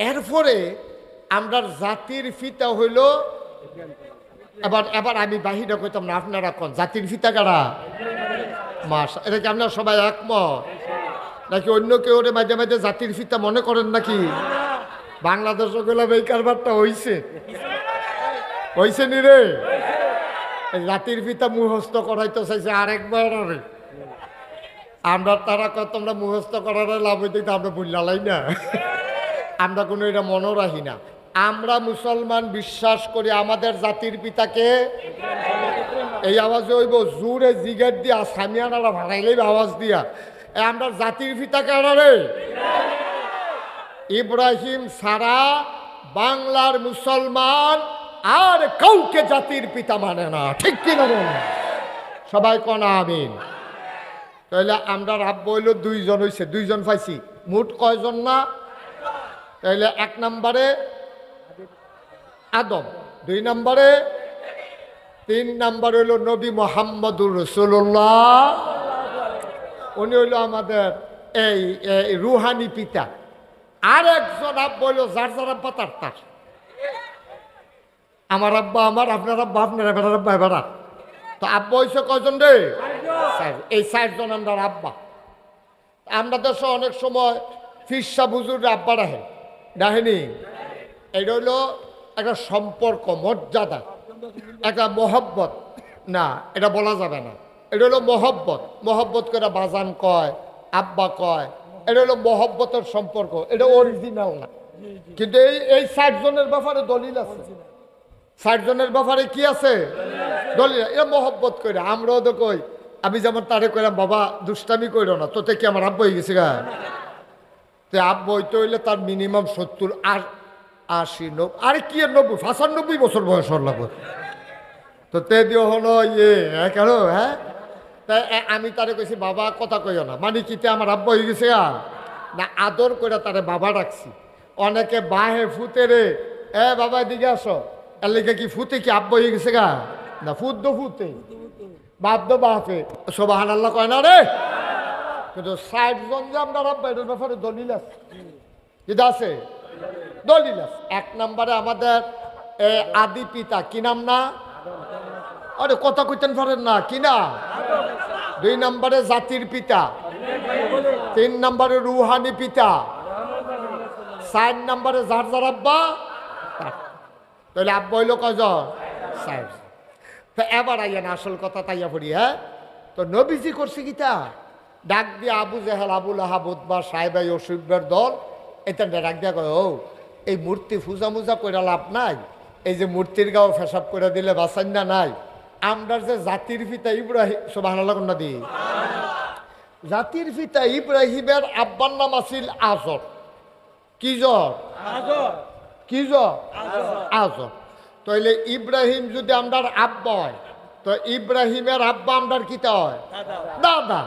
এরপরে আমরা জাতির ফিতা হইল এবার এবার আমি বাহিরে কইতাম না, আপনারা কোন জাতির ফিতা কারা? মাস এটা কি আপনারা সবাই একমত নাকি অন্য কেউ মাঝে মাঝে জাতির ফিতা মনে করেন নাকি? বাংলাদেশ গেলাম এই কারবারটা হইছে নি রে? জাতির পিতা মুখস্থ করাইতে চাইছে আরেকবার। আরে আমরা তারা কত আমরা মুখস্থ করার লাভ হইতে আমরা বুঝলাই না, আমরা কোনো এটা মনে রাখি না। আমরা মুসলমান বিশ্বাস করি আমাদের জাতির পিতাকে। এই আওয়াজে হইব জোরে জিগের দিয়া সামিয়ানারা ভাড়াইলেই আওয়াজ দিয়া আমরা জাতির পিতাকে আনারে ইব্রাহিম সারা বাংলার মুসলমান আর কাউকে জাতির পিতা মানে না, ঠিক কিনা বলেন? সবাই কোন আমিন। তাহলে আমরা আব্বা হইল দুইজন হয়েছে, দুইজন পাইছি, মোট কয়জন না? তাহলে 1 নম্বরে আদম, 2 নম্বরে 3 নম্বর হইল নবী মুহাম্মদুর রাসূলুল্লাহ, উনি হইল আমাদের এই রুহানি পিতা। আর একজন আব্বা হইল যার যার আব্বা তার। আমার আব্বা আমার, আপনার আব্বা আপনার, এবার আব্বা এবার। তো আব্বা হয়েছে কয়জন রে? এই 4 জন আমরা আব্বা। আমরা দেশে অনেক সময় ফিরসা বুজুর আব্বা ডাহেনি। এটা হইল একটা সম্পর্ক, মর্যাদা, একটা মহব্বত। না, এটা বলা যাবে না। এটা হলো মহব্বত করে বাজান কয়, আব্বা কয়, এটা হলো মহব্বতের সম্পর্ক, এটা অরিজিনাল না। কিন্তু এই 4 জনের ব্যাপারে দলিল আছে। 4 জনের ব্যাপারে কি আছে? দলিল। এটা মহব্বত করে আমরাও তো কই। আমি যেমন তারে কইলাম বাবা দুষ্টামি কইরো না, তোতে কি আমার আব্বা হয়ে গেছে গা? তো আব্বা হইতে হইলে তার মিনিমাম 70 80 90, আরে কি 90 95 বছর বয়স হল লাগবে। তো তে দিও হলো কেন? হ্যাঁ, তাই আমি তারে কইছি বাবা কথা কইও না, মানে কিতে আমার আব্বা হয়ে গেছে গা না, আদর করে তারে বাবা ডাকছি। অনেকে বাহে ফুতে রে, বাবা দিকে আসো, এর লেগে কি ফুতে কি আব্বা হয়ে গেছে গা না, ফুতে বাপ দো বাপে সুবহানাল্লাহ কয় না রে। কিন্তু 60 জন যে আমরা আব্বা, এটার ব্যাপারে দলিল আছে, যেটা আছে দলিল আছে। 1 নম্বরে আমাদের আদি পিতা, কি নাম না? আরে কথা কইতেন পারেন না, কি না? 2 নম্বরে জাতির পিতা, 3 নম্বরে রুহানি পিতা, 4 নম্বরে যার যার আব্বা। তাহলে আব্বা হইল কয়জন? 4। তো এবার আইয়া আসল কথা তাইয়া পড়ি। হ্যাঁ, তো নবীজি করছে গীতা ডাক দিয়ে আবু জেহেল, আবুল আহাব, উতবা, সাহেবাই, অসুবের দল, এটা ডাক দিয়া কয়, ও এই মূর্তি পূজা মুজা করে লাভ নাই, এই যে মূর্তির গাও ফেসাব করে দিলে বাসান্না নাই। আমরা যে জাতির পিতা ইব্রাহিম, সুবহানাল্লাহ কন্যা দি, জাতির পিতা ইব্রাহিমের আব্বার নাম আছিল আজর। কি জর? কি জর? আজর। তাইলে ইব্রাহিম যদি আমরার আব্বা হয়, তো ইব্রাহিমের আব্বা আমরার কিতা হয়? দাদা।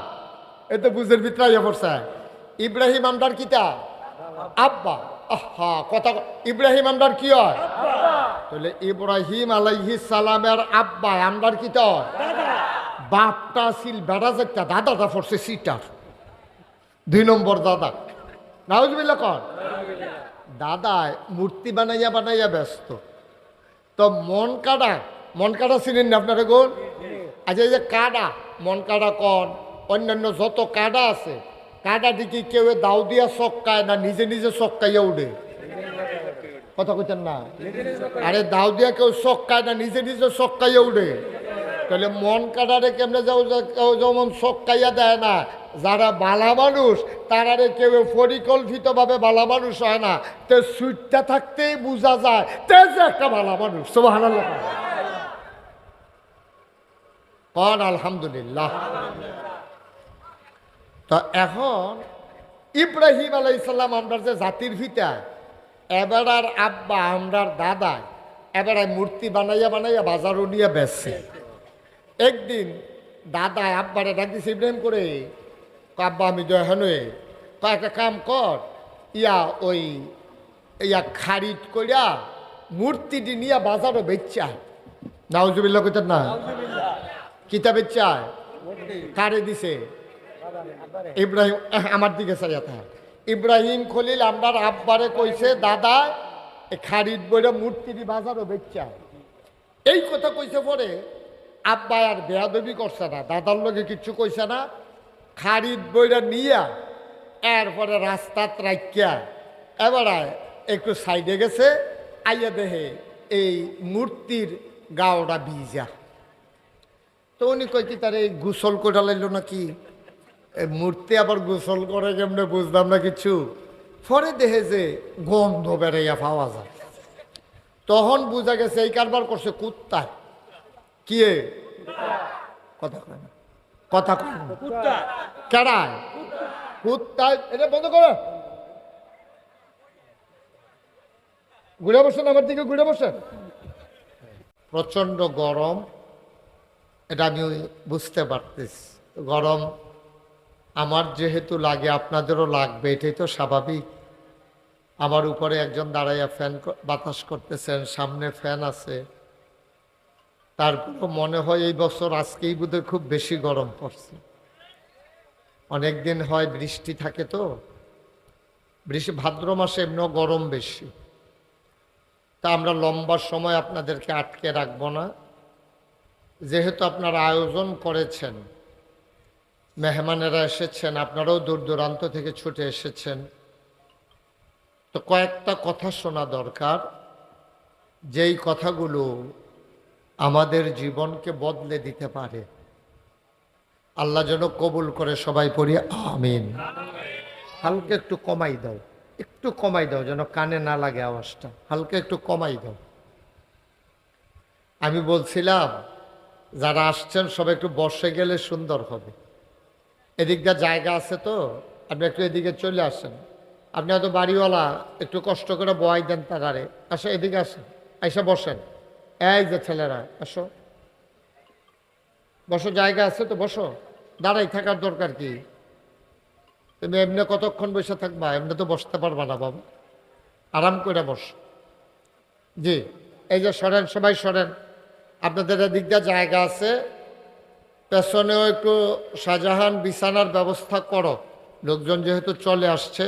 এতে বুঝের ভিতরে পড়ছে। ইব্রাহিম আমরার কিতা? আব্বা। আহা কথা, ইব্রাহিম আমরার কি হয়? তাহলে ইব্রাহিম আলাইহিস সালামের আব্বা আমরার কিতা হয়? বাপটা ছিল বেড়া যেটা, দাদাটা পড়ছে সিটার, 2 নম্বর দাদা। নাউজুবিল্লাহ কর। দাদায় মূর্তি বানাইয়া ব্যস্ত। তো মন কাটা চিনেন না আপনারা গোল? আচ্ছা, এই যে কাডা, মন কাডা কন, অন্যান্য যত কাডা আছে, কাডা দিকে কেউ দাও দিয়া চক্কায় না নিজে নিজে চক্কাইয়া উঠে? কথা কইতেন না? আরে দাও দিয়া কেউ চক্কায় না নিজে নিজে চক্কাইয়া উঠে? তাহলে মন কাটারে কেমনে কেউ যেমন চক্কাইয়া দেয় না, যারা বালা মানুষ তারারে কেউ পরিকল্পিতভাবে বালা মানুষ হয় না। তে সুইটটা থাকতেই বোঝা যায় তে যে একটা বালা মানুষ। সুবহানাল্লাহ কন আলহামদুলিল্লাহ। তো এখন ইব্রাহিম আলাইহিস সালাম আমরার যে জাতির পিতা, এবার আর আব্বা আমরার দাদা, এবার মূর্তি বানাইয়া বাজারও নিয়ে বেচছে। একদিন দাদা আব্বারে ডাক দিছে ইব্রাহিম করে, আব্বা আমি হেনে একটা কাম কর, ইয়া খারিদ করিয়া মূর্তিটি নিয়ে বাজারও বেচায়। নাউজুবিল্লাহ কইতেন না? কিতা বেচায়? কারে দিছে? ইব্রাহিম আমার দিকে চাইয়া থাক। ইব্রাহিম খলিল আমরার আব্বারে কইছে দাদা খারিদ বইরা মূর্তির বাজারও বেচা। এই কথা কইছে পরে আব্বা আর বেয়াদবি করছে না, দাদার লগে কিচ্ছু কইছে না। খারিদ বইরা নিয়া এরপরে রাস্তাত রাখিয়া এবার একটু সাইডে গেছে, আইয়া দেহে এই মূর্তির গাওটা ভিজা। তো উনি কইতি তার এই গোসল করে লাইল নাকি, মূর্তি আবার গোসল করে কেমনে বুঝলাম না কিছু। পরে দেখে যে গন্ধ বেড়াইয়া পাওয়া যায়, তখন বুঝা গেছে এই কারবার করছে কুত্তায়। কি কথা কয় না, কথা কয় না, কেডায় কুত্তায়। এটা বন্ধ করো, ঘুরে বসেন আমার দিকে, ঘুরে বসেন। প্রচন্ড গরম, এটা আমি বুঝতে পারতেছি। গরম আমার যেহেতু লাগে আপনাদেরও লাগবে, এটাই তো স্বাভাবিক। আমার উপরে একজন দাঁড়াইয়া ফ্যান বাতাস করতেছেন, সামনে ফ্যান আছে, তারপর মনে হয় এই বছর আজকেই বোধহয় খুব বেশি গরম পড়ছে। অনেক দিন হয় বৃষ্টি থাকে, তো বৃষ্টি ভাদ্র মাসে এমনিও গরম বেশি। তা আমরা লম্বা সময় আপনাদেরকে আটকে রাখবো না, যেহেতু আপনারা আয়োজন করেছেন, মেহমানেরা এসেছেন, আপনারাও দূর দূরান্ত থেকে ছুটে এসেছেন, তো কয়েকটা কথা শোনা দরকার, যেই কথাগুলো আমাদের জীবনকে বদলে দিতে পারে। আল্লাহ যেন কবুল করে, সবাই পড়ি আমিন। হালকা একটু কমাই দাও, একটু কমাই দাও, যেন কানে না লাগে আওয়াজটা, হালকা একটু কমাই দাও। আমি বলছিলাম যারা আসছেন সবাই একটু বসে গেলে সুন্দর হবে। এদিকটা জায়গা আছে তো, আপনি একটু এদিকে চলে আসেন। আপনি হয়তো বাড়িওয়ালা, একটু কষ্ট করে বয়াই দেন তারারে। আসো এদিকে আসেন, এসে বসেন। এই যে ছেলেরা আসো, বসো, জায়গা আছে তো বসো। দাঁড়াই থাকার দরকার কি? তুমি এমনি কতক্ষণ বসে থাকবা? এমনি তো বসতে পারবা না বাবা, আরাম করে বস। জি, এই যে সরেন, সবাই সরেন। আপনাদের এদিকটা জায়গা আছে, পেছনেও একটু শাহজাহান বিছানার ব্যবস্থা করো। লোকজন যেহেতু চলে আসছে,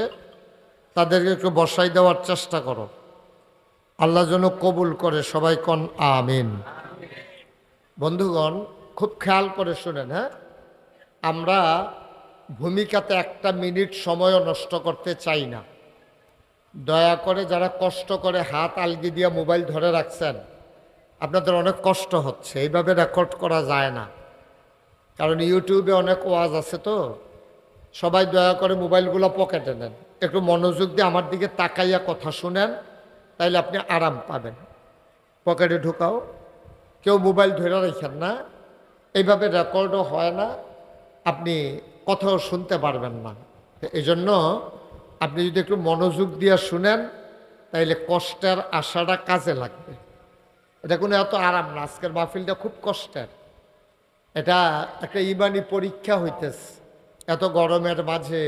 তাদেরকে একটু বসাই দেওয়ার চেষ্টা করো। আল্লাহ যেন কবুল করে, সবাই কন আমিন। বন্ধুগণ, খুব খেয়াল করে শুনেন। হ্যাঁ, আমরা ভূমিকাতে একটা মিনিট সময়ও নষ্ট করতে চাই না। দয়া করে যারা কষ্ট করে হাত আলগি দিয়ে মোবাইল ধরে রাখছেন, আপনাদের অনেক কষ্ট হচ্ছে, এইভাবে রেকর্ড করা যায় না। কারণ ইউটিউবে অনেক ওয়াজ আছে, তো সবাই দয়া করে মোবাইলগুলো পকেটে নেন, একটু মনোযোগ দিয়ে আমার দিকে তাকাইয়া কথা শুনেন, তাইলে আপনি আরাম পাবেন। পকেটে ঢুকাও, কেউ মোবাইল ধরে রাখেন না, এইভাবে রেকর্ডও হয় না, আপনি কথাও শুনতে পারবেন না। এই জন্য আপনি যদি একটু মনোযোগ দিয়ে শুনেন, তাইলে কষ্টের আশাটা কাজে লাগবে। এটা কোনো এত আরাম না, আজকের মাহফিলটা খুব কষ্টের। এটা একটা ইমানি পরীক্ষা হইতেছে। এত গরমের মাঝে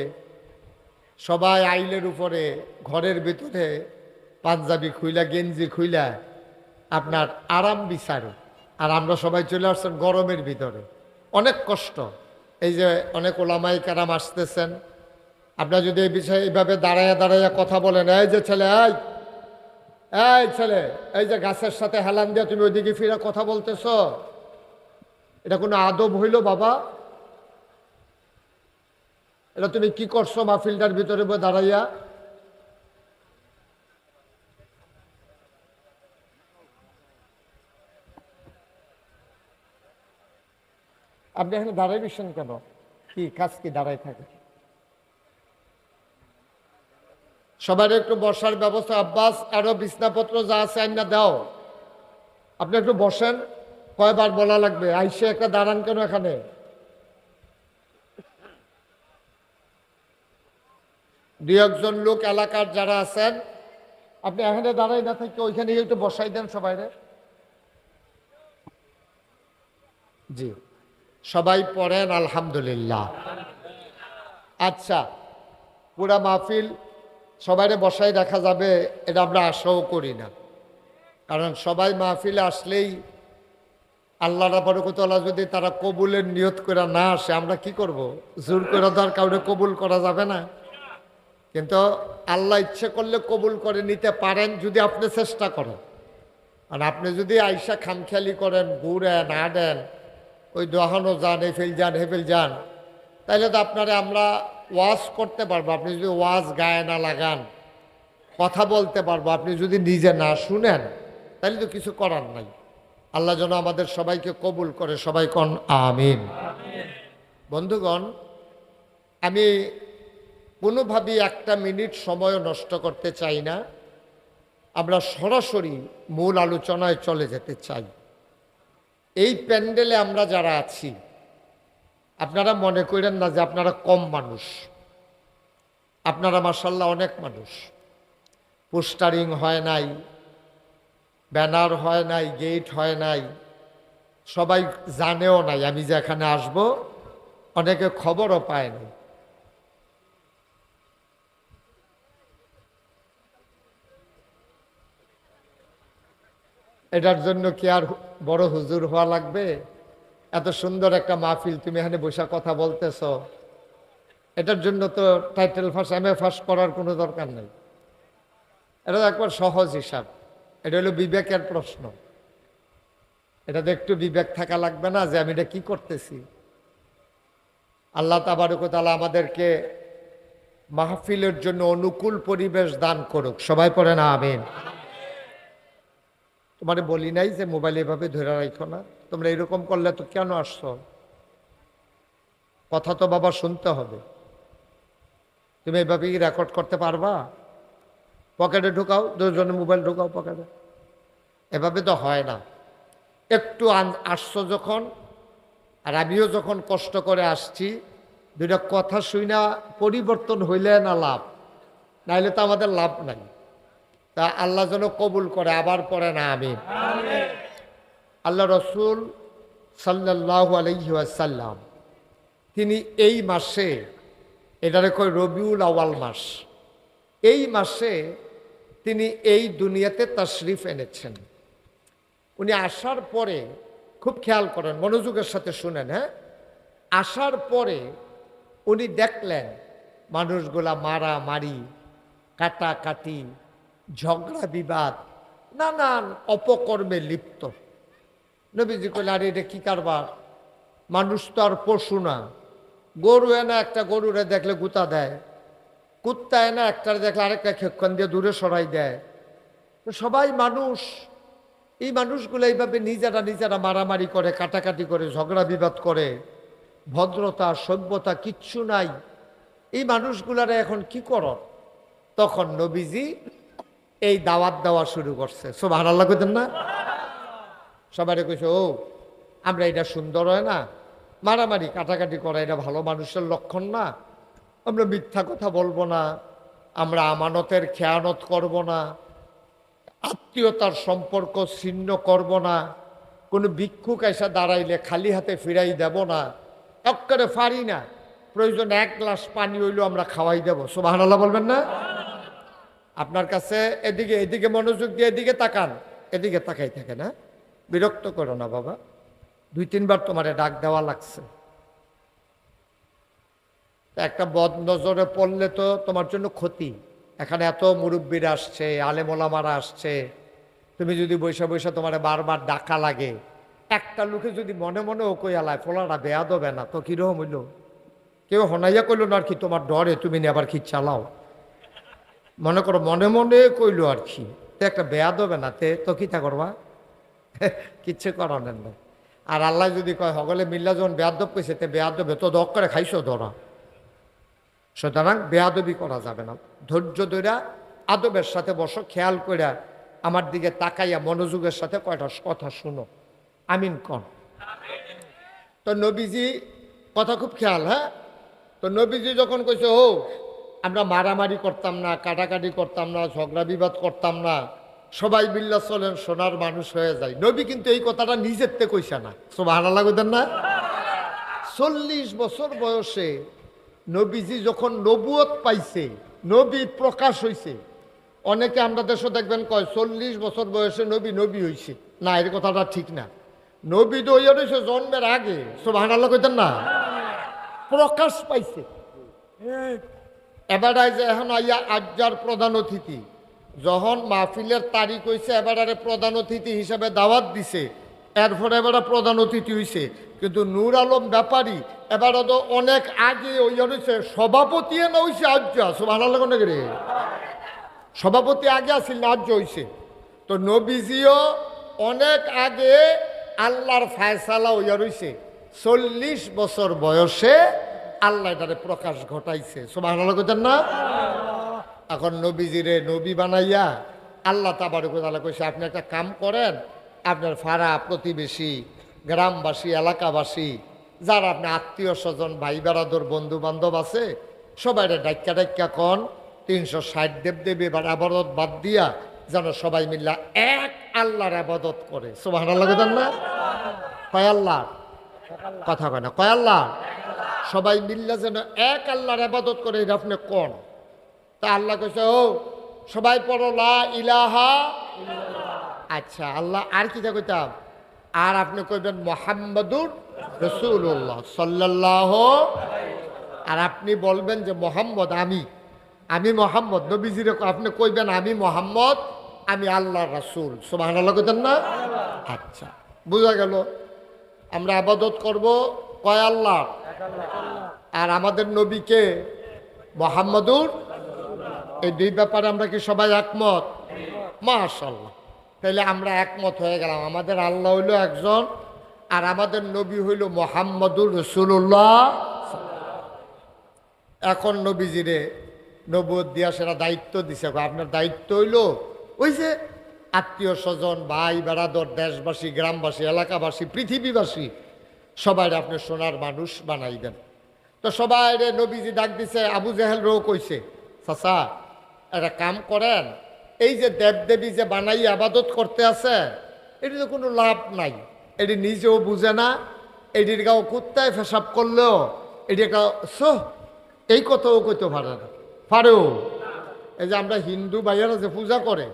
সবাই আইলের উপরে, ঘরের ভিতরে পাঞ্জাবি খুইলা, গেঞ্জি খুইলা আপনার আরাম বিচারো, আর আমরা সবাই চলে আসছেন গরমের ভিতরে, অনেক কষ্ট। এই যে অনেক ওলামাই কারাম আসতেছেন, আপনারা যদি এই বিষয়ে এইভাবে দাঁড়াইয়া দাঁড়াইয়া কথা বলেন, এই যে ছেলে, এই ছেলে, এই যে গাছের সাথে হেলান দিয়ে তুমি ওইদিকে ফিরে কথা বলতেছ, এটা কোনো আদব হইল বাবা? এটা তুমি কি করছো মাহফিলটার ভিতরে দাঁড়াইয়া? আপনি এখানে দাঁড়াই বসেন কেন? কি কাজ, কি দাঁড়াই থাকে? সবার একটু বসার ব্যবস্থা। আব্বাস, আরো বিছনাপত্র যা আছে আইনা দাও। আপনি একটু বসেন, কয়বার বলা লাগবে? আইসে একটা দাঁড়ান কেন এখানে? দুই একজন লোক এলাকার যারা আছেন, আপনি এখানে দাঁড়াই না থেকে ওইখানে একটু বসাই দেন সবাইরে। জি, সবাই পড়েন আলহামদুলিল্লাহ। আচ্ছা, পুরা মাহফিল সবাইরে বসাই রাখা যাবে এটা আমরা আশাও করি না, কারণ সবাই মাহফিলে আসলেই আল্লাহ বরকতওয়ালা যদি তারা কবুলের নিয়ত করে না আসে, আমরা কি করব? জোর করে ধর কাউরে কবুল করা যাবে না। কিন্তু আল্লাহ ইচ্ছে করলে কবুল করে নিতে পারেন যদি আপনি চেষ্টা করেন। আর আপনি যদি আইসা খামখেয়ালি করেন, ঘুরেন আডেন, ওই দোহানো যান, এফেল যান হেফেল যান, তাহলে তো আপনারা আমরা ওয়াজ করতে পারবো। আপনি যদি ওয়াজ গায়ে না লাগান, কথা বলতে পারবো, আপনি যদি নিজে না শুনেন, তাহলে তো কিছু করার নাই। আল্লাহ যেন আমাদের সবাইকে কবুল করে, সবাই কোন আমিন। বন্ধুগণ, আমি কোনোভাবেই একটা মিনিট সময় নষ্ট করতে চাই না। আমরা সরাসরি মূল আলোচনায় চলে যেতে চাই। এই প্যান্ডেলে আমরা যারা আছি, আপনারা মনে করেন না যে আপনারা কম মানুষ। আপনারা মাশাআল্লাহ অনেক মানুষ। পোস্টারিং হয় নাই, ব্যানার হয় নাই, গেট হয় নাই, সবাই জানেও নাই আমি যে এখানে আসব, অনেকে খবরও পায়নি। এটার জন্য কি আর বড় হুজুর হওয়া লাগবে? এত সুন্দর একটা মাহফিল, তুমি এখানে বসে কথা বলতেছ, এটার জন্য তো টাইটেল ফার্স্ট MA ফার্স্ট করার কোনো দরকার নেই। এটা একবার সহজ হিসাব। এটা হলো বিবেকের প্রশ্ন। এটাতে একটু বিবেক থাকা লাগবে না যে আমি এটা কি করতেছি? আল্লাহ তাবারক ওয়া তাআলা আমাদেরকে মাহফিলের জন্য অনুকূল পরিবেশ দান করুক, সবাই পড়েন আমিন। তোমারে বলি নাই যে মোবাইল এভাবে ধরে রাখো না, তোমরা এরকম করলে তো কেন আসছো? কথা তো বাবা শুনতে হবে। তুমি এভাবেই রেকর্ড করতে পারবা? পকেটে ঢুকাও, দুজনের মোবাইল ঢুকাও পকেটে, এভাবে তো হয় না। একটু আসছো যখন, আর আমিও যখন কষ্ট করে আসছি, দুইটা কথা শুই না পরিবর্তন হইলে না লাভ, নাইলে তো আমাদের লাভ নাই। তা আল্লাহ যেন কবুল করে, আবার পড়ে না আমিন। আল্লাহ রসুল সাল্লাল্লাহু আলাইহি ওয়াসাল্লাম তিনি এই মাসে, এটারে কয় রবিউল আউয়াল মাস, এই মাসে তিনি এই দুনিয়াতে তাশরিফ এনেছেন। উনি আসার পরে, খুব খেয়াল করেন, মনোযোগের সাথে শুনেন, হ্যাঁ, আসার পরে উনি দেখলেন মানুষগুলা মারামারি, কাটাকাটি, ঝগড়া বিবাদ, নানান অপকর্মে লিপ্ত। নবীজি কইলেন, আরে এটা কি কারবার? মানুষ তো আর পশু না। গরু এনে একটা গরুরে দেখলে গুতা দেয়, কুত্তা এনে একটা দেখলে আরেকটা খেক্ষণ দিয়ে দূরে সরাই দেয়। তো সবাই মানুষ। এই মানুষগুলো এইভাবে নিজেরা নিজেরা মারামারি করে, কাটাকাটি করে, ঝগড়া বিবাদ করে, ভদ্রতা সভ্যতা কিচ্ছু নাই। এই মানুষগুলারে এখন কি করো? তখন নবীজি এই দাওয়াত দেওয়া শুরু করছে। সুবহানাল্লাহ কইতেন না? সবাই কইছে, ও আমরা এটা সুন্দর হয় না, মারামারি কাটাকাটি করা এটা ভালো মানুষের লক্ষণ না। আমরা মিথ্যা কথা বলবো না, আমরা আমানতের খেয়ানত করব না, আত্মীয়তার সম্পর্ক ছিন্ন করব না, কোনো ভিক্ষুক এসে দাঁড়াইলে খালি হাতে ফিরাই দেব না, এক্কেবারে পারি না, প্রয়োজন এক গ্লাস পানি হইলেও আমরা খাওয়াই দেব। সুবহানাল্লাহ বলবেন না? আপনার কাছে এদিকে এদিকে মনোযোগ দিয়ে এদিকে তাকান, এদিকে তাকাই থাকে না, বিরক্ত করো না বাবা, 2-3 বার তোমারে ডাক দেওয়া লাগছে। একটা বদ নজরে পড়লে তো তোমার জন্য ক্ষতি। এখানে এত মুরব্বীরা আসছে, আলেমোলামারা আসছে, তুমি যদি বৈশা বৈশা তোমার বারবার ডাকা লাগে, একটা লোকে যদি মনে মনে ও কইয়ালায় ফোলাটা বেয়া দেবে না, তো কিরকম হইল? কেউ হনাইয়া কইল না আর কি, তোমার ডরে তুমি নিয়ে আবার কি চালাও, মনে করো মনে মনে কইলো আর কি, তো একটা বেয়া দেবে না, তো কি তা করবা? কিচ্ছু করানোর না। আর আল্লাহ যদি কয় সকলে মিল্লা যখন বেয়াদব কইছে, তে বেয়াদবে তো দক করে খাইছো ধরা। সুতরাং বেয়াদবি করা যাবে না। ধৈর্য ধইরা আদবের সাথে বসো, খেয়াল কইরা আমার দিকে তাকাইয়া মনোযোগের সাথে কয়টা কথা শুনো। আমিন কন। তো নবীজি কথা খুব খেয়াল, হ্যাঁ। তো নবীজি যখন কইছে, ও আমরা মারামারি করতাম না, কাটাকাটি করতাম না, ঝগড়া বিবাদ করতাম না, সবাই বিল্লা চলেন, সোনার মানুষ হয়ে যায়। নবী কিন্তু এই কথাটা নিজের থেকে কইছে না। সুবহানাল্লাহ কইতেন না? 40 বছর বয়সে নবীজি যখন নবুয়ত পাইছে, নবী প্রকাশ হইছে, অনেকে আমরা দেশে দেখবেন কয় 40 বছর বয়সে নবী নবী হইছে। না, এর কথাটা ঠিক না। নবী তো হইয়া রয়েছে জন্মের আগে। সুবহানাল্লাহ কইতেন না? প্রকাশ পাইছে। এবারাই যে এখন আইয়া আজ্জার প্রধান অতিথি, যখন মাহফিলের তারিখ হয়েছে এবারে প্রধান অতিথি হিসাবে দাওয়াত দিছে, এরপরে এবারে প্রধান অতিথি হয়েছে। কিন্তু নূর আলম ব্যাপারী এবারে তো অনেক আগে ওই হয়েছে, সভাপতি না হয়েছে আজ্জা, সুবহানাল্লাহ রে, সভাপতি আগে আসিল না আজ্জা হয়েছে। তো নবীজিও অনেক আগে আল্লাহর ফায়সালা হইয়া রয়েছে, 40 বছর বয়সে আল্লাহ এটারে প্রকাশ ঘটাইছে, সুবহানাল্লাহ কইতেন না? এখন নবীজিরে নবী বানাইয়া আল্লাহ তাবারক ওয়া তাআলা কইছে, আপনি একটা কাম করেন, আপনার ফাড়া প্রতিবেশী, গ্রামবাসী, এলাকাবাসী, যারা আপনি আত্মীয় স্বজন, ভাই বেড়াদর, বন্ধু বান্ধব আছে, সবাইরে ডাক্কা ডাক্কা কন 360 দেবদেবী এবার আবাদত বাদ দিয়া যেন সবাই মিল্লা এক আল্লাহর আবাদত করে, সুবহানাল্লাহ কইতেন না? কয় আল্লাহ? কথা কয় না, কয় আল্লাহ? সবাই মিল্লা যেন এক আল্লাহর আবাদত করে, এটা আপনি কোন? তা আল্লাহ কইছে, ও সবাই পড়ো লা ইলাহা। আচ্ছা আল্লাহ আর কি কইতাম? আর আপনি কইবেন মুহাম্মাদুর রাসূলুল্লাহ সাল্লাল্লাহু, আর আপনি বলবেন যে মোহাম্মদ, আমি মোহাম্মদ, নবীজিরে আপনি কইবেন আমি মোহাম্মদ, আমি আল্লাহর রাসূল, সুবহানাল্লাহ কইতেন না? আচ্ছা বুঝা গেল। আমরা আবাদত করব কয় আল্লাহ, আর আমাদের নবীকে মুহাম্মাদুর, এই দুই ব্যাপারে আমরা কি সবাই একমত? মাশাআল্লাহ, তাহলে আমরা একমত হয়ে গেলাম। আমাদের আল্লাহ হইল একজন, আর আমাদের নবী হইল মুহাম্মাদুর রাসূলুল্লাহ। এখন নবীজিরে নবুয়ত দিয়া সেটা দায়িত্ব দিছে, আপনার দায়িত্ব হইল ওই যে আত্মীয় স্বজন, ভাই বেড়াদর, দেশবাসী, গ্রামবাসী, এলাকাবাসী, পৃথিবীবাসী সবাই আপনি সোনার মানুষ বানাইবেন। তো সবাই নবীজি ডাক দিছে, আবু জেহেল রো কইছে, চাচা একটা কাম করেন, এই যে দেবদেবী যে বানাই আবাদত করতে আছে, এটি তো কোনো লাভ নাই, এটি নিজেও বুঝে না, এটির গাও কুত্তায় পেশাব করলেও এটি একটা এই কথাও কইতে পারে না, পারেও। এই যে আমরা হিন্দু ভাইয়ারা যে পূজা করে,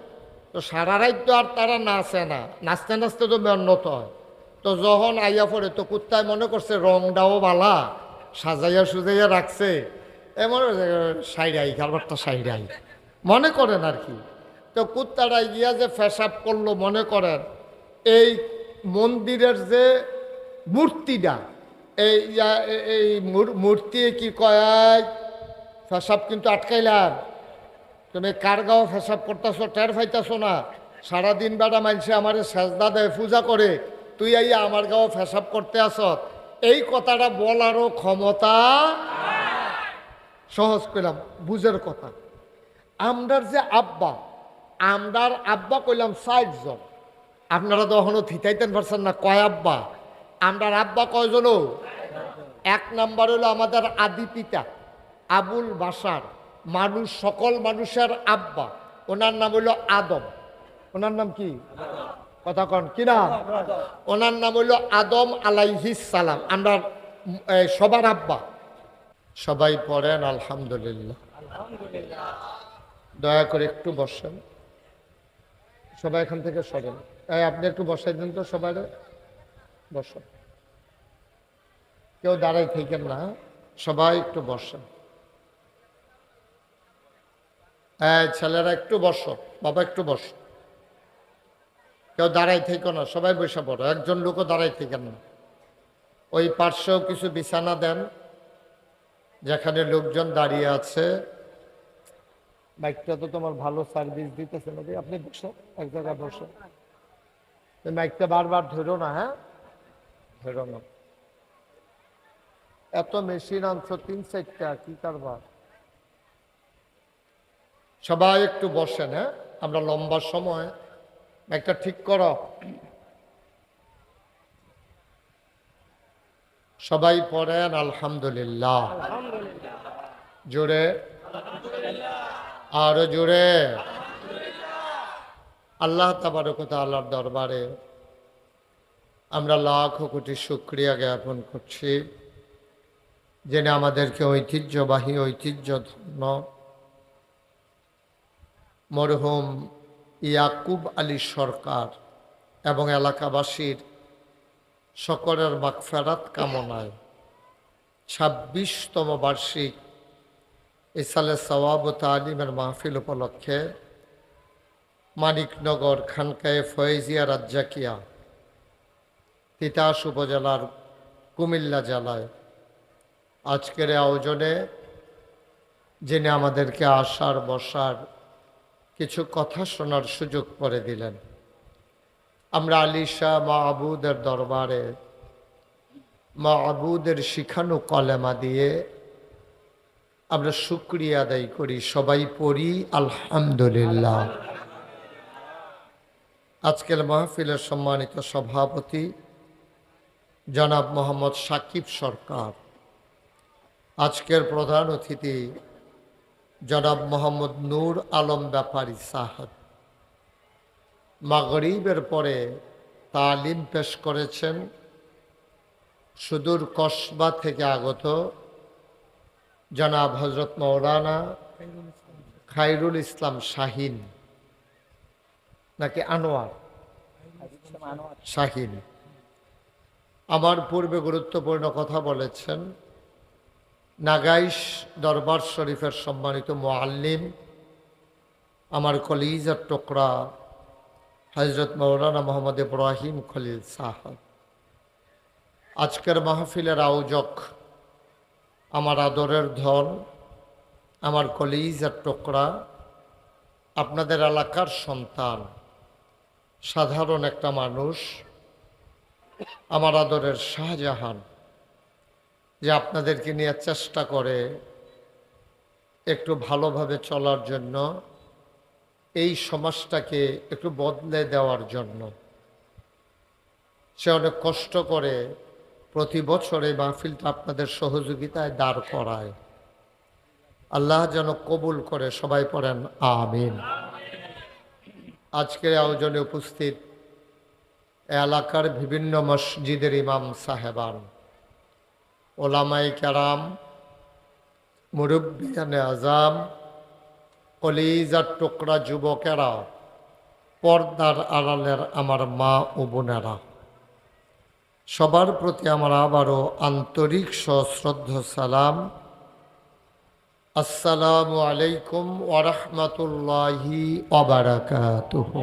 তো সারা রাত তো আর তারা নাচে না, নাচতে নাচতে তো মেন্নত হয়। তো যখন আইয়া পড়ে তো কুত্তায় মনে করছে রংটাও বালা, সাজাইয়া সুজাইয়া রাখছে, এমন সাইডাই খাবারটা সাইডাই মনে করেন আর কি। তো কুত্তাটা গিয়া যে পেশাব করলো, মনে করেন এই মন্দিরের যে মূর্তিটা, এই মূর্তি কি কয়, পেশাব কিন্তু আটকাইলাম, তুমি কার গাও পেশাব করতেছ টের পাইতেছ না, সারাদিন বেড়া মানুষে আমার সেজদা দেয়, পূজা করে, তুই আইয়া আমার গাও পেশাব করতে আস, এই কথাটা বলারও ক্ষমতা। সহজ কইলাম, বুঝের কথা। আমরার যে আব্বা, আমরার আব্বা কইলাম 60 জন, আপনারা তো এখনো থিতাইতেন পারছেন না, কয় আব্বা? আমরার আব্বা কয়জন? এক নাম্বার হলো আমাদের আদি পিতা আবুল বাশার, মানুষ, সকল মানুষের আব্বা, ওনার নাম হইল আদম। ওনার নাম কি? কথা কন, কি নাম? ওনার নাম হইল আদম আলাইহিস সালাম, আমরা সবার আব্বা। সবাই পড়েন আলহামদুলিল্লাহ। দয়া করে একটু বসেন, সবাই এখান থেকে সরেন। আপনি একটু বসাই দেন তো, সবাই বসেন, কেউ দাঁড়াই থাকেন না, সবাই একটু বসেন। ছেলেরা একটু বসো, বাবা একটু বসো, কেউ দাঁড়াই থেকো না, সবাই বসে পড়ো, একজন লোকও দাঁড়াই থেকেন না। ওই পার্শ্বেও কিছু বিছানা দেন যেখানে লোকজন দাঁড়িয়ে আছে। মাইকটা তো তোমার ভালো সার্ভিস দিতেছে নাকি, আপনি বসো, এক জায়গায় বসো, মাইকটা বারবার ধরো না, হ্যাঁ ধরো না। এত মেশিন আনছো 3-4টা, কি কারবার? সবাই একটু বসেন, হ্যাঁ, আমরা লম্বা সময়। একটা ঠিক করো, সবাই পড়েন আলহামদুলিল্লাহ। জোরে, আরো জোরে। আল্লাহ তাবারক ওয়া তাআলার দরবারে আমরা লাখ কোটি শুকরিয়া জ্ঞাপন করছি, যিনি আমাদেরকে ঐতিহ্যবাহী, ঐতিহ্যধন্য মরহুম ইয়াকুব আলী সরকার এবং এলাকাবাসীর সকলের মাগফিরাত কামনায় 26তম বার্ষিক ইসালে সওয়াব ও তালিমের মাহফিল উপলক্ষে মানিকনগর খানকায়ে ফয়েজিয়া রাজ্জাকিয়া তিতাস উপজেলার কুমিল্লা জেলায় আজকের আয়োজনে যিনি আমাদেরকে আসার বসার কিছু কথা শোনার সুযোগ করে দিলেন, আমরা আলিশা মাহবুদের দরবারে মাহবুদের শিখানো কলেমা দিয়ে আমরা শুকরিয়া আদায় করি। সবাই পড়ি আলহামদুলিল্লাহ। আজকের মাহফিলের সম্মানিত সভাপতি জনাব মোহাম্মদ সাকিব সরকার, আজকের প্রধান অতিথি জনাব মোহাম্মদ নূর আলম ব্যাপারী সাহেব, মাগরিবের পরে তালিম পেশ করেছেন সুদূর কসবা থেকে আগত জনাব হজরত মৌলানা খায়রুল ইসলাম শাহিন, নাকি আনোয়ার শাহিন। আমার পূর্বে গুরুত্বপূর্ণ কথা বলেছেন নাগাইশ দরবার শরীফের সম্মানিত মুআল্লিম, আমার কলিজার টুকরা হজরত মৌলানা মোহাম্মদ ইব্রাহিম খলিল সাহেব। আজকের মাহফিলের আয়োজক আমার আদরের ধন, আমার কলিজার টুকরা, আপনাদের এলাকার সন্তান, সাধারণ একটা মানুষ, আমার আদরের শাহজাহান, যে আপনাদেরকে নিয়ে চেষ্টা করে একটু ভালোভাবে চলার জন্য, এই সমাজটাকে একটু বদলে দেওয়ার জন্য। সে অনেক কষ্ট করে প্রতি বছর এই মাহফিলটা আপনাদের সহযোগিতায় দাঁড় করায়। আল্লাহ যেন কবুল করে, সবাই পড়েন আমিন। আজকের আয়োজনে উপস্থিত এলাকার বিভিন্ন মসজিদের ইমাম সাহেবান, ওলামাই কেরাম, মুরব্বিয়ানে আজাম, কলিজার টুকরা যুবকেরা, পর্দার আড়ালের আমার মা ও বোনেরা, সবার প্রতি আমার আবারও আন্তরিক সশ্রদ্ধ সালাম। আসসালামু আলাইকুম ওয়া রাহমাতুল্লাহি ওয়া বারাকাতুহু।